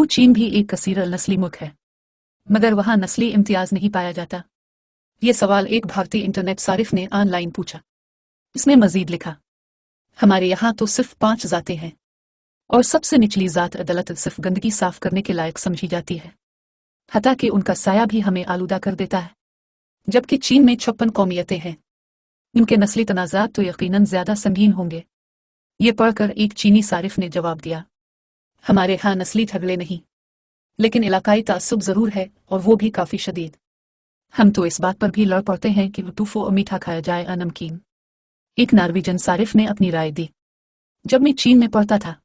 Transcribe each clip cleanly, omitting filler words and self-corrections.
क्यों चीन भी एक कसीर नस्ली मुल्क है मगर वहां नस्ली इम्तियाज नहीं पाया जाता? ये सवाल एक भारतीय इंटरनेट सारिफ ने ऑनलाइन पूछा। इसमें मजीद लिखा, हमारे यहाँ तो सिर्फ 5 जातें हैं और सबसे निचली जात अदालत सिर्फ गंदगी साफ करने के लायक समझी जाती है, हता कि उनका साया भी हमें आलूदा कर देता है। जबकि चीन में 56 कौमियतें हैं, इनके नस्ली तनाज़ात तो यकीनन ज्यादा संगीन होंगे। ये पढ़कर एक चीनी सारिफ ने जवाब दिया, हमारे यहाँ नस्ली झगड़े नहीं, लेकिन इलाकाई तासुब जरूर है और वो भी काफी शदीद। हम तो इस बात पर भी लड़ पड़ते हैं कि टूफो मीठा खाया जाए या नमकीन। एक नॉर्वेजियन सारिफ ने अपनी राय दी, जब मैं चीन में पढ़ता था,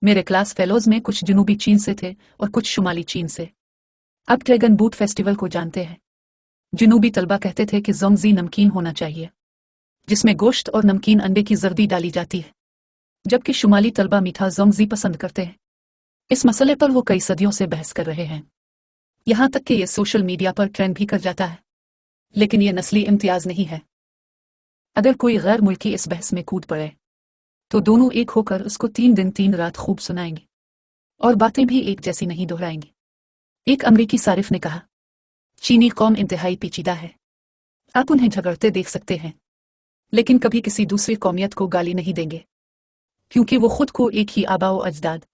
मेरे क्लास फेलोज में कुछ जनूबी चीन से थे और कुछ शुमाली चीन से। अब ड्रैगन बूट फेस्टिवल को जानते हैं। जनूबी तलबा कहते थे कि जोंगजी नमकीन होना चाहिए, जिसमें गोश्त और नमकीन अंडे की जर्दी डाली जाती है, जबकि शुमाली तलबा मीठा जोंगजी पसंद करते हैं। इस मसले पर वो कई सदियों से बहस कर रहे हैं, यहाँ तक कि ये सोशल मीडिया पर ट्रेंड भी कर जाता है। लेकिन ये नस्ली इम्तियाज नहीं है। अगर कोई गैर मुल्की इस बहस में कूद पड़े तो दोनों एक होकर उसको 3 दिन 3 रात खूब सुनाएंगे और बातें भी एक जैसी नहीं दोहराएंगे। एक अमरीकी सारिफ ने कहा, चीनी कौम इंतहाई पेचीदा है। आप उन्हें झगड़ते देख सकते हैं, लेकिन कभी किसी दूसरी कौमियत को गाली नहीं देंगे, क्योंकि वो खुद को एक ही आबाओ अजदाद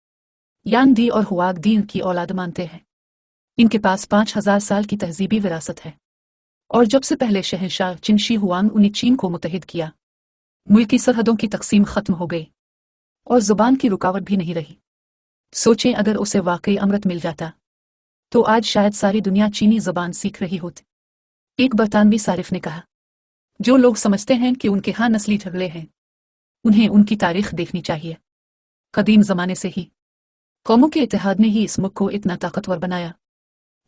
यान दी और हुआग दीन की औलाद मानते हैं। इनके पास 5000 साल की तहजीबी विरासत है, और जब से पहले शहंशाह चिनशी हुआंग उन्हें चीन को मुत्तहिद किया, मुल्की सरहदों की तकसीम खत्म हो गई और जुबान की रुकावट भी नहीं रही। सोचें, अगर उसे वाकई अमृत मिल जाता तो आज शायद सारी दुनिया चीनी जुबान सीख रही होती। एक बरतानवी सारिफ ने कहा, जो लोग समझते हैं कि उनके यहाँ नस्ली झगड़े हैं, उन्हें उनकी तारीख देखनी चाहिए। कदीम जमाने से ही कौमों के इत्तेहाद ने ही इस मुल्क को इतना ताकतवर बनाया।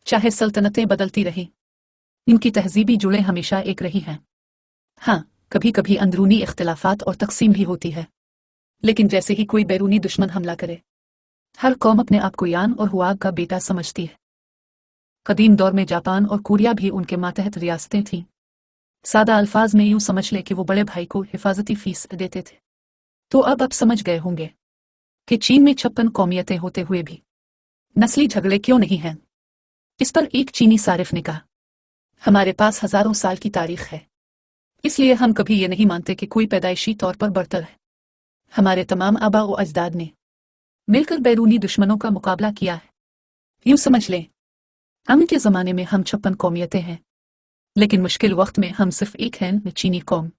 चाहे सल्तनतें बदलती रही, इनकी तहजीबी जुड़ें हमेशा एक रही हैं। हाँ, कभी कभी अंदरूनी इख्तिलाफात और तकसीम भी होती है, लेकिन जैसे ही कोई बैरूनी दुश्मन हमला करे, हर कौम अपने आप को यान और हुआग का बेटा समझती है। कदीम दौर में जापान और कोरिया भी उनके मातहत रियासतें थीं। सादा अल्फाज में यूं समझ ले कि वो बड़े भाई को हिफाजती फीस देते थे। तो अब समझ गए होंगे कि चीन में 56 कौमियतें होते हुए भी नस्ली झगड़े क्यों नहीं हैं। इस पर एक चीनी सारिफ ने कहा, हमारे पास हजारों साल की तारीख है, इसलिए हम कभी ये नहीं मानते कि कोई पैदाइशी तौर पर बरतर है। हमारे तमाम आबा व अजदाद ने मिलकर बैरूनी दुश्मनों का मुकाबला किया है। यूं समझ लें, अमन के ज़माने में हम 56 कौमियतें हैं, लेकिन मुश्किल वक्त में हम सिर्फ एक हैं, चीनी कौम।